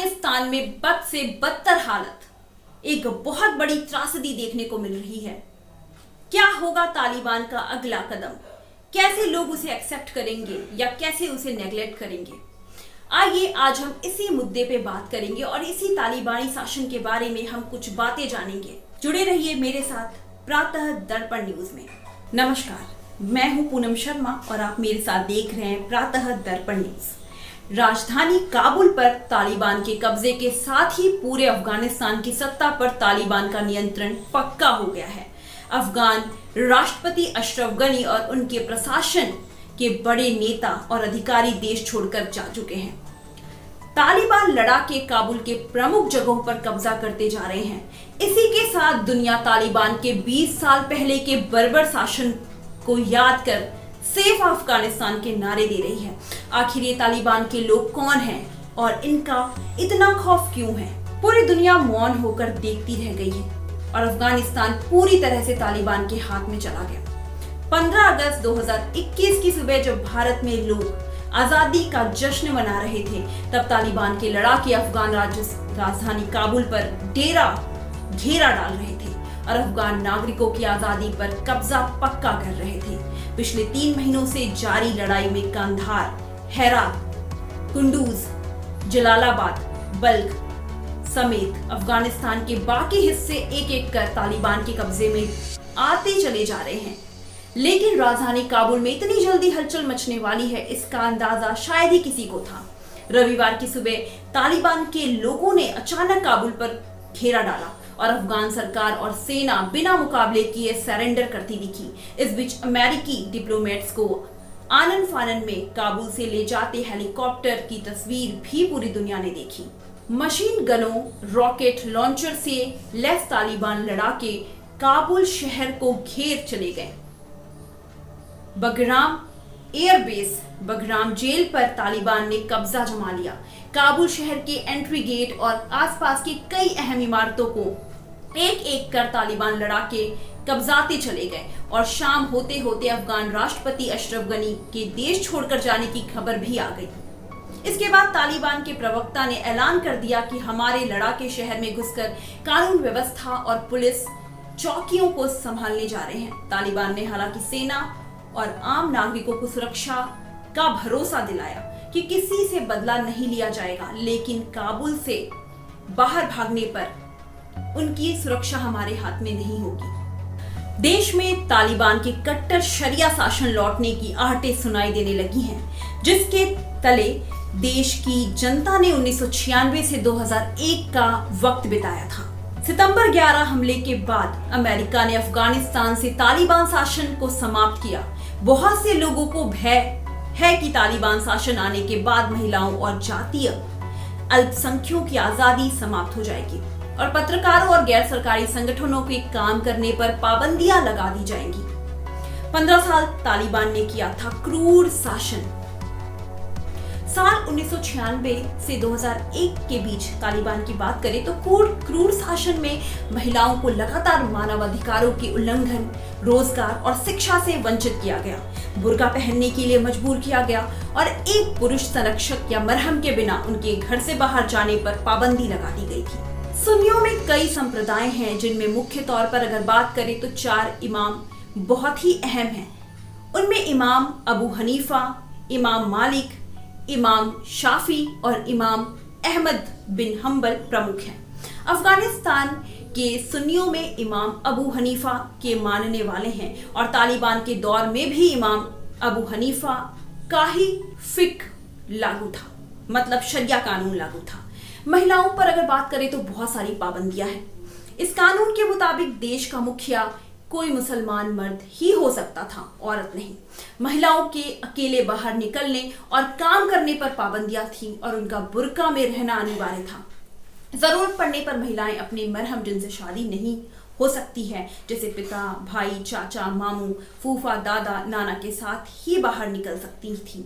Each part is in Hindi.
अफगानिस्तान में बद से बदतर हालत, एक बहुत बड़ी त्रासदी देखने को मिल रही है। क्या होगा तालिबान का अगला कदम? कैसे लोग उसे एक्सेप्ट करेंगे या कैसे उसे नेग्लेक्ट करेंगे? आइए आज हम इसी मुद्दे पे बात करेंगे और इसी तालिबानी शासन के बारे में हम कुछ बातें जानेंगे। जुड़े रहिए मेरे साथ प्रातः दर्पण न्यूज में। नमस्कार, मैं हूं पूनम शर्मा और आप मेरे साथ देख रहे हैं प्रातः दर्पण न्यूज। राजधानी काबुल पर तालिबान के कब्जे के साथ ही पूरे अफगानिस्तान की सत्ता पर तालिबान का नियंत्रण पक्का हो गया है। अफगान राष्ट्रपति अशरफ गनी और उनके प्रशासन के बड़े नेता और अधिकारी देश छोड़कर जा चुके हैं। तालिबान लड़ाके काबुल के प्रमुख जगहों पर कब्जा करते जा रहे हैं। इसी के साथ दुनिया तालिबान के 20 साल पहले के बर्बर शासन को याद कर सेफ अफगानिस्तान के नारे दे रही है। आखिर ये तालिबान के लोग कौन हैं और इनका इतना खौफ क्यों है? पूरी दुनिया मौन होकर देखती रह गई है और अफगानिस्तान पूरी तरह से तालिबान के हाथ में चला गया। 15 अगस्त 2021 की सुबह जब भारत में लोग आजादी का जश्न मना रहे थे, तब तालिबान के लड़ाके अफगान राजधानी काबुल पर घेरा डाल रहे थे और अफगान नागरिकों की आजादी पर कब्जा पक्का कर रहे थे। पिछले 3 महीनों से जारी लड़ाई में कंधार, हेरात, कुंदूज, जलालाबाद, बल्ख समेत अफगानिस्तान के बाकी हिस्से एक एक कर तालिबान के कब्जे में आते चले जा रहे हैं। लेकिन राजधानी काबुल में इतनी जल्दी हलचल मचने वाली है, इसका अंदाजा शायद ही किसी को था। रविवार की सुबह तालिबान के लोगों ने अचानक काबुल पर घेरा डाला और अफगान सरकार और सेना बिना मुकाबले किए सरेंडर करती दिखी। इस बीच अमेरिकी डिप्लोमेट्स को आनन फानन में काबुल से ले जाते हेलीकॉप्टर की तस्वीर भी पूरी दुनिया ने देखी। मशीन गनों, रॉकेट लॉन्चर से लैस तालिबान लड़ाके काबुल शहर को घेर चले गए। बगराम एयरबेस, बगराम जेल पर तालिबान ने कब्जा जमा लिया। काबुल शहर के एंट्री गेट और आसपास की कई अहम इमारतों को एक एक कर तालिबान लड़ाके कब्जाते चले गए और शाम होते होते अफगान राष्ट्रपति अशरफ गनी के देश छोड़कर जाने की खबर भी आ गई। इसके बाद तालिबान के प्रवक्ता ने ऐलान कर दिया कि हमारे लड़ाके शहर में घुसकर कानून व्यवस्था और पुलिस चौकियों को संभालने जा रहे हैं। तालिबान ने हालांकि सेना और आम नागरिकों को सुरक्षा का भरोसा दिलाया कि किसी से बदला नहीं लिया जाएगा, लेकिन काबुल से बाहर भागने पर उनकी सुरक्षा हमारे हाथ में नहीं होगी। देश में तालिबान के कट्टर शरिया शासन लौटने की आहटें सुनाई देने लगी हैं, जिसके तले देश की जनता ने 1996 से 2001 का वक्त बिताया था। सितंबर 11 हमले के बाद अमेरिका ने अफगानिस्तान से तालिबान शासन को समाप्त किया। बहुत से लोगों को भय है कि तालिबान शासन आने के बाद महिलाओं और जातीय अल्पसंख्यकों की आजादी समाप्त हो जाएगी और पत्रकारों और गैर सरकारी संगठनों के काम करने पर पाबंदियां लगा दी जाएंगी। 15 साल तालिबान ने किया था क्रूर शासन। साल 1996 से 2001 के बीच तालिबान की बात करें तो क्रूर शासन में महिलाओं को लगातार मानवाधिकारों के उल्लंघन, रोजगार और शिक्षा से वंचित किया गया, बुर्का पहनने के लिए मजबूर किया गया और एक पुरुष संरक्षक या मरहम के बिना उनके घर से बाहर जाने पर पाबंदी लगा दी गई थी। सुन्नियों में कई संप्रदाय हैं, जिनमें मुख्य तौर पर अगर बात करें तो 4 इमाम बहुत ही अहम हैं। उनमें इमाम अबू हनीफा, इमाम मालिक, इमाम शाफी और इमाम अहमद बिन हम्बल प्रमुख हैं। अफगानिस्तान के सुन्नियों में इमाम अबू हनीफा के मानने वाले हैं और तालिबान के दौर में भी इमाम अबू हनीफा का ही फिक्र लागू था, मतलब शरिया कानून लागू था। महिलाओं पर अगर बात करें तो बहुत सारी पाबंदियां हैं। इस कानून के मुताबिक देश का मुखिया कोई मुसलमान मर्द ही हो सकता था, औरत नहीं। महिलाओं के अकेले बाहर निकलने और काम करने पर पाबंदियां थीं और उनका बुर्का में रहना अनिवार्य था। जरूरत पड़ने पर महिलाएं अपने मरहम जिनसे शादी नहीं हो सकती है, जैसे पिता, भाई, चाचा, मामू, फूफा, दादा, नाना के साथ ही बाहर निकल सकती थीं।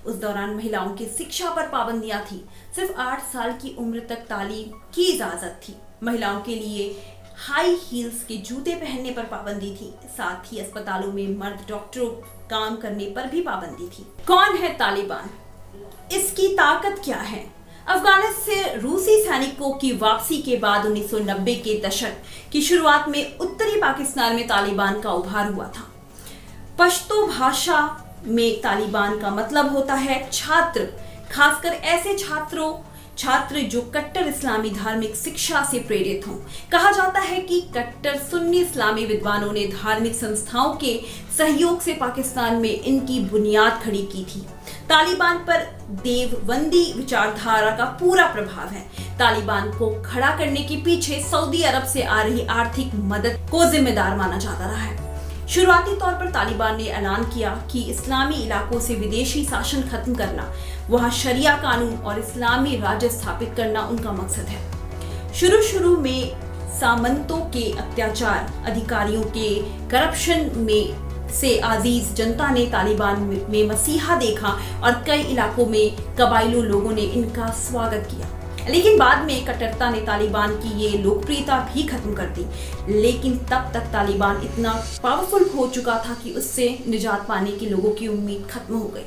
उस दौरान महिलाओं की शिक्षा पर पाबंदियां थी। सिर्फ 8 साल की उम्र तक तालीम की इजाजत थी। महिलाओं के लिए हाई हील्स के जूते पहनने पर पाबंदी थी। साथ ही अस्पतालों में मर्द डॉक्टरों काम करने पर भी पाबंदी थी। कौन है तालिबान? इसकी ताकत क्या है? अफगानिस्तान से रूसी सैनिकों की वापसी के बाद 1990 के दशक की शुरुआत में उत्तरी पाकिस्तान में तालिबान का उभार हुआ था। पश्तो भाषा में तालिबान का मतलब होता है छात्र, खासकर ऐसे छात्र जो कट्टर इस्लामी धार्मिक शिक्षा से प्रेरित हों। कहा जाता है कि कट्टर सुन्नी इस्लामी विद्वानों ने धार्मिक संस्थाओं के सहयोग से पाकिस्तान में इनकी बुनियाद खड़ी की थी। तालिबान पर देवबंदी विचारधारा का पूरा प्रभाव है। तालिबान को खड़ा करने के पीछे सऊदी अरब से आ रही आर्थिक मदद को जिम्मेदार माना जाता रहा है। शुरुआती तौर पर तालिबान ने ऐलान किया कि इस्लामी इलाकों से विदेशी शासन खत्म करना, वहां शरिया कानून और इस्लामी राज्य स्थापित करना उनका मकसद है। शुरू में सामंतों के अत्याचार, अधिकारियों के करप्शन में से आजीज जनता ने तालिबान में मसीहा देखा और कई इलाकों में कबाइली लोगों ने इनका स्वागत किया। लेकिन बाद में कट्टरता ने तालिबान की ये लोकप्रियता भी खत्म कर दी। लेकिन तब तक तालिबान इतना पावरफुल हो चुका था कि उससे निजात पाने की लोगों की उम्मीद खत्म हो गई।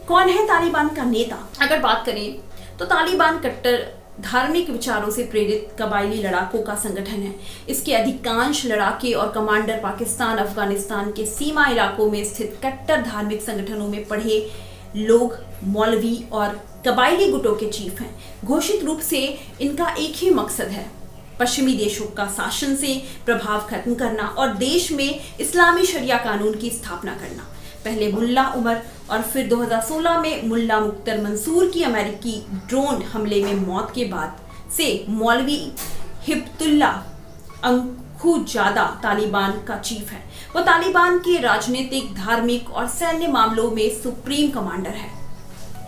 कौन है तालिबान का नेता? अगर बात करें तो तालिबान कट्टर धार्मिक विचारों से प्रेरित कबायली लड़ाकों का संगठन है। इसके अधिकांश लड़ाके और कमांडर पाकिस्तान, अफगानिस्तान के सीमा इलाकों में स्थित कट्टर धार्मिक संगठनों में पढ़े लोग, मौलवी और कबायली गुटों के चीफ हैं। घोषित रूप से इनका एक ही मकसद है, पश्चिमी देशों का शासन से प्रभाव खत्म करना और देश में इस्लामी शरिया कानून की स्थापना करना। पहले मुल्ला उमर और फिर 2016 में मुल्ला मुख्तार मंसूर की अमेरिकी ड्रोन हमले में मौत के बाद से मौलवी हिब्बतुल्ला अखुंजादा तालिबान का चीफ है। वो तालिबान के राजनीतिक, धार्मिक और सैन्य मामलों में सुप्रीम कमांडर है।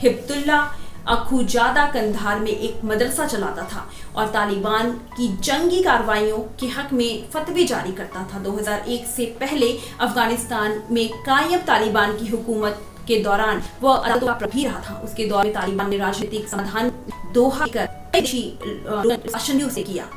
हिब्बतुल्ला अखुंजादा कंधार में एक मदरसा चलाता था और तालिबान की जंगी कार्रवाइयों के हक में फतवे जारी करता था। 2001 से पहले अफगानिस्तान में कायम तालिबान की हुकूमत के दौरान वह अदालतों का भी रहा था। उसके दौर में तालिबान ने राजनीतिक समाधान दोहा कर शासन से किया।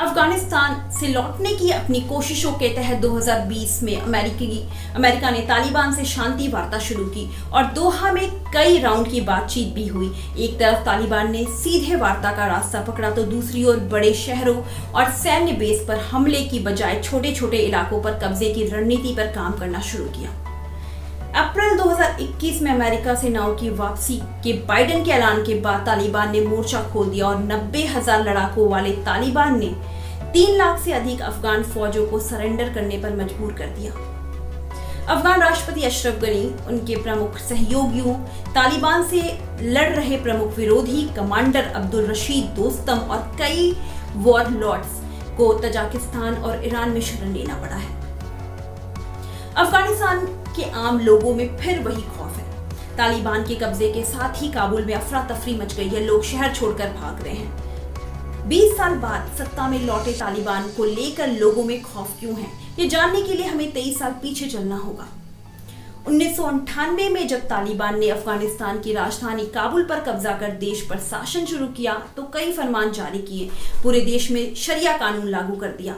अफगानिस्तान से लौटने की अपनी कोशिशों के तहत 2020 में अमेरिका ने तालिबान से शांति वार्ता शुरू की और दोहा में कई राउंड की बातचीत भी हुई। एक तरफ तालिबान ने सीधे वार्ता का रास्ता पकड़ा तो दूसरी ओर बड़े शहरों और सैन्य बेस पर हमले की बजाय छोटे छोटे इलाकों पर कब्जे की रणनीति पर काम करना शुरू किया। अप्रैल 2021 में अमेरिका सेनाओं की वापसी के बाइडेन के ऐलान के बाद तालिबान ने मोर्चा खोल दिया और 90,000 लड़ाकों वाले तालिबान ने 3 लाख से अधिक अफगान फौजों को सरेंडर करने पर मजबूर कर दिया। अफगान राष्ट्रपति अशरफ गनी, उनके प्रमुख सहयोगियों, तालिबान से लड़ रहे प्रमुख विरोधी कमांडर अब्दुल रशीद दोस्तम और कई वॉरलॉर्ड्स को तजाकिस्तान और ईरान में शरण लेना पड़ा है। अफगानिस्तान के आम लोगों में फिर वही खौफ है। तालिबान के कब्जे के साथ ही काबुल में अफरा तफरी मच गई है। लोग शहर छोड़कर भाग रहे हैं। 20 साल बाद सत्ता में लौटे तालिबान को लेकर लोगों में खौफ क्यों है, ये जानने के लिए हमें 23 साल पीछे चलना होगा। 1998 में जब तालिबान ने अफगानिस्तान की राजधानी काबुल पर कब्जा कर देश पर शासन शुरू किया तो कई फरमान जारी किए, पूरे देश में शरिया कानून लागू कर दिया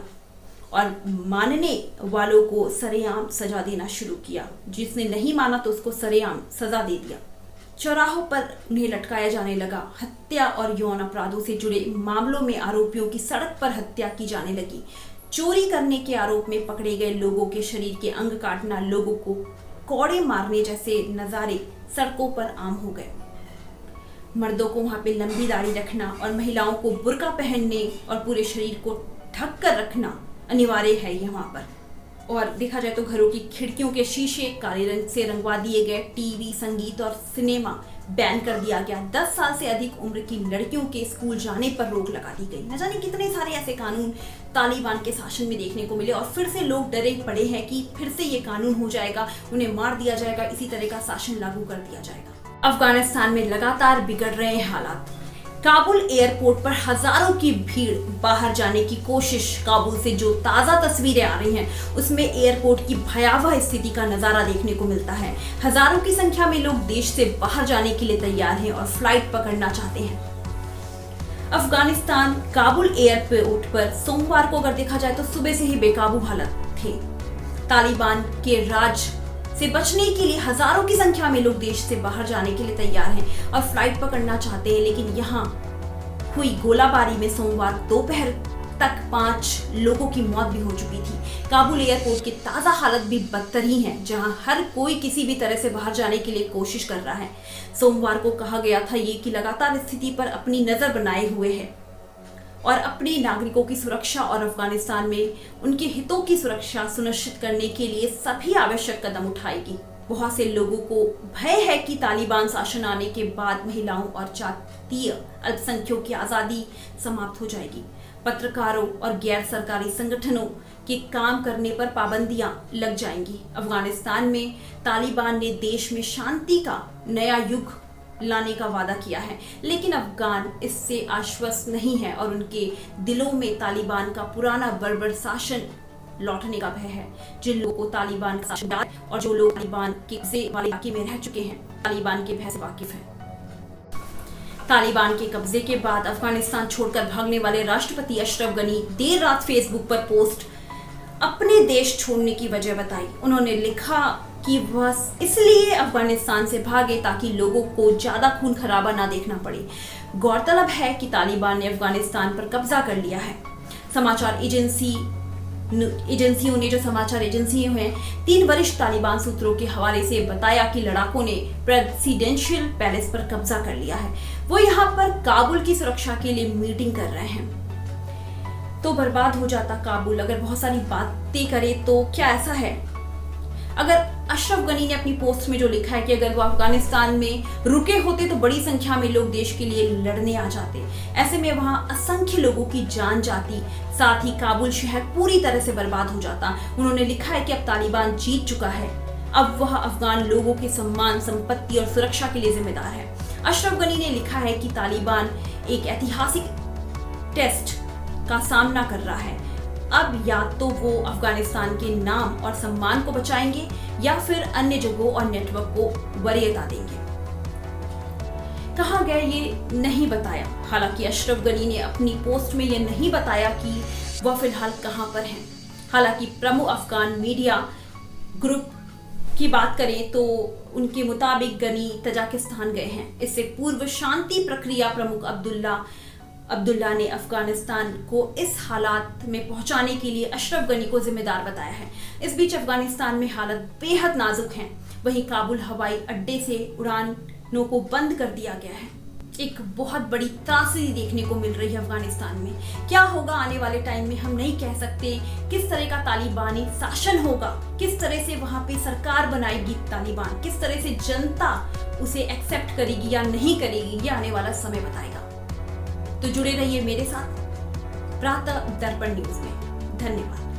और मानने वालों को सरेआम सजा देना शुरू किया। जिसने नहीं माना तो उसको सरेआम सजा दे दिया। चौराहों पर उन्हें लटकाया जाने लगा। हत्या और यौन अपराधों से जुड़े मामलों में आरोपियों की सड़क पर हत्या की जाने लगी। चोरी करने के आरोप में पकड़े गए लोगों के शरीर के अंग काटना, लोगों को कौड़े मारने जैसे नजारे सड़कों पर आम हो गए। मर्दों को वहां पे लंबी दाढ़ी रखना और महिलाओं को बुर्का पहनने और पूरे शरीर को ढक कर रखना अनिवार्य है यहाँ पर। और देखा जाए तो घरों की खिड़कियों के शीशे काले रंग से रंगवा दिए गए। टीवी, संगीत और सिनेमा बैन कर दिया गया। 10 साल से अधिक उम्र की लड़कियों के स्कूल जाने पर रोक लगा दी गई। न जाने कितने सारे ऐसे कानून तालिबान के शासन में देखने को मिले और फिर से लोग डरे पड़े हैं कि फिर से ये कानून हो जाएगा, उन्हें मार दिया जाएगा, इसी तरह का शासन लागू कर दिया जाएगा। अफगानिस्तान में लगातार बिगड़ रहे हालात। काबुल एयरपोर्ट पर हजारों की भीड़, बाहर जाने की कोशिश। काबुल से जो ताज़ा तस्वीरें आ रही हैं उसमें एयरपोर्ट की भयावह स्थिति का नज़ारा देखने को मिलता है। हजारों की संख्या में लोग देश से बाहर जाने के लिए तैयार हैं और फ्लाइट पकड़ना चाहते हैं। अफगानिस्तान काबुल एयरपोर्ट पर सोमवार को अगर देखा जाए तो सुबह से ही बेकाबू हालत थे। तालिबान के राज से बचने के लिए हजारों की संख्या में लोग देश से बाहर जाने के लिए तैयार हैं और फ्लाइट पकड़ना चाहते हैं, लेकिन यहाँ हुई गोलाबारी में सोमवार दोपहर तक 5 लोगों की मौत भी हो चुकी थी। काबुल एयरपोर्ट की ताजा हालत भी बदतर ही है, जहां हर कोई किसी भी तरह से बाहर जाने के लिए कोशिश कर रहा है। सोमवार को कहा गया था ये कि लगातार स्थिति पर अपनी नजर बनाए हुए है और अपने नागरिकों की सुरक्षा और अफगानिस्तान में उनके हितों की सुरक्षा सुनिश्चित करने के लिए सभी आवश्यक कदम उठाएगी। बहुत से लोगों को भय है कि तालिबान शासन आने के बाद महिलाओं और जातीय अल्पसंख्यकों की आजादी समाप्त हो जाएगी। पत्रकारों और गैर सरकारी संगठनों के काम करने पर पाबंदियां लग जाएंगी। अफगानिस्तान में तालिबान ने देश में शांति का नया युग लाने का वादा किया है, लेकिन अफगान इससे आश्वस्त नहीं है और उनके दिलों में तालिबान का पुराना बर्बर शासन लौटने का भय है। जिन लोगों को तालिबान का शासन और जो लोग तालिबान के वाले इलाके में रह चुके हैं, तालिबान के भय से वाकिफ हैं। तालिबान के कब्जे के बाद अफगानिस्तान छोड़कर भागने वाले राष्ट्रपति अशरफ गनी देर रात फेसबुक पर पोस्ट अपने देश छोड़ने की वजह बताई। उन्होंने लिखा कि वह इसलिए अफगानिस्तान से भागे ताकि लोगों को ज्यादा खून खराबा ना देखना पड़े। गौरतलब है कि तालिबान ने अफगानिस्तान पर कब्जा कर लिया है। समाचार एजेंसियों ने, जो समाचार एजेंसियां हैं, 3 वरिष्ठ तालिबान सूत्रों के हवाले से बताया कि लड़ाकों ने प्रेसिडेंशियल पैलेस पर कब्जा कर लिया है। वो यहाँ पर काबुल की सुरक्षा के लिए मीटिंग कर रहे हैं। तो बर्बाद हो जाता काबुल। अगर बहुत सारी बातें करें तो क्या ऐसा है, अगर अशरफ गनी ने अपनी पोस्ट में जो लिखा है कि अगर वो अफगानिस्तान में रुके होते तो बड़ी संख्या में लोग देश के लिए लड़ने आ जाते, ऐसे में वहां असंख्य लोगों की जान जाती, साथ ही काबुल शहर पूरी तरह से बर्बाद हो जाता। उन्होंने लिखा है कि अब तालिबान जीत चुका है, अब वह अफगान लोगों के सम्मान, संपत्ति और सुरक्षा के लिए जिम्मेदार है। अशरफ गनी ने लिखा है कि तालिबान एक ऐतिहासिक टेस्ट का सामना कर रहा है। अब या तो वो अफगानिस्तान के नाम और सम्मान को बचाएंगे या फिर अन्य जगहों और नेटवर्क को वरीयता देंगे। कहाँ गए ये नहीं बताया। हालांकि अशरफ गनी ने अपनी पोस्ट में ये नहीं बताया कि वह फिलहाल कहाँ पर हैं। हालांकि प्रमुख अफगान मीडिया ग्रुप की बात करें तो उनके मुताबिक गनी तजाकिस्तान गए हैं। इससे पूर्व शांति प्रक्रिया प्रमुख अब्दुल्ला ने अफगानिस्तान को इस हालात में पहुंचाने के लिए अशरफ गनी को जिम्मेदार बताया है। इस बीच अफगानिस्तान में हालत बेहद नाजुक है। वहीं काबुल हवाई अड्डे से उड़ानों को बंद कर दिया गया है। एक बहुत बड़ी त्रासदी देखने को मिल रही है अफगानिस्तान में। क्या होगा आने वाले टाइम में हम नहीं कह सकते। किस तरह का तालिबानी शासन होगा, किस तरह से वहां पे सरकार बनाएगी तालिबान, किस तरह से जनता उसे एक्सेप्ट करेगी या नहीं करेगी, ये आने वाला समय बताएगा। तो जुड़े रहिए मेरे साथ प्रातः दर्पण न्यूज में। धन्यवाद।